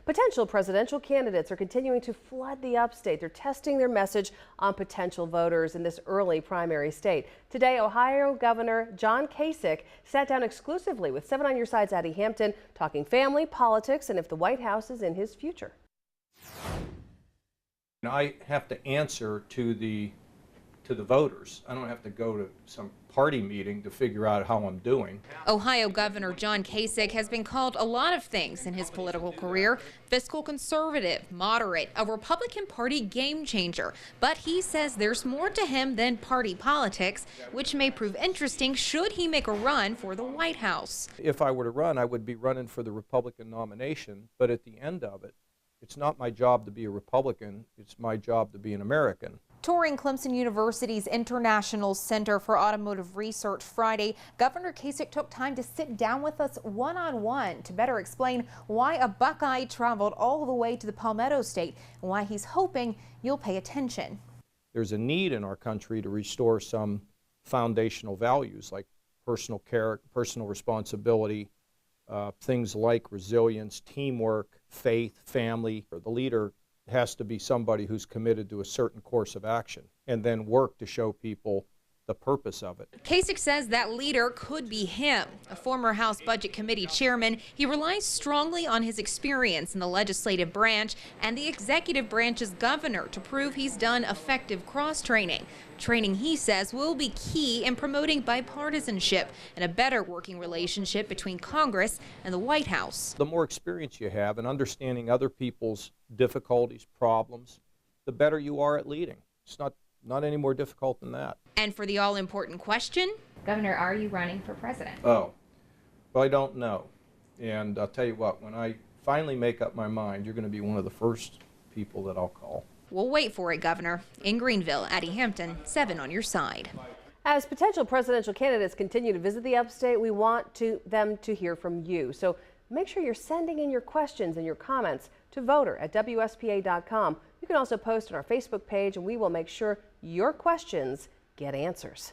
Potential presidential candidates are continuing to flood the upstate. They're testing their message on potential voters in this early primary state. Today, Ohio Governor John Kasich sat down exclusively with 7 on Your Side's Addie Hampton, talking family, politics, and if the White House is in his future. I have to answer to the voters. I don't have to go to some party meeting to figure out how I'm doing. Ohio Governor John Kasich has been called a lot of things in his political career: fiscal conservative, moderate, a Republican Party game changer. But he says there's more to him than party politics, which may prove interesting should he make a run for the White House. If I were to run, I would be running for the Republican nomination, but at the end of it, it's not my job to be a Republican, it's my job to be an American. Touring Clemson University's International Center for Automotive Research Friday, Governor Kasich took time to sit down with us one-on-one to better explain why a Buckeye traveled all the way to the Palmetto State and why he's hoping you'll pay attention. There's a need in our country to restore some foundational values like personal care, personal responsibility, things like resilience, teamwork, faith, family. The leader has to be somebody who's committed to a certain course of action and then work to show people the purpose of it. Kasich says that leader could be him. A former House Budget Committee chairman, he relies strongly on his experience in the legislative branch and the executive branch's governor to prove he's done effective cross-training. Training, he says, will be key in promoting bipartisanship and a better working relationship between Congress and the White House. The more experience you have in understanding other people's difficulties, problems, the better you are at leading. It's not any more difficult than that. And for the all-important question, Governor, are you running for president? Oh, well, I don't know. And I'll tell you what, when I finally make up my mind, you're going to be one of the first people that I'll call. We'll wait for it, Governor. In Greenville, Addie Hampton, 7 on Your Side. As potential presidential candidates continue to visit the upstate, we want them to hear from you. So make sure you're sending in your questions and your comments to voter@WSPA.com. You can also post on our Facebook page, and we will make sure your questions get answers.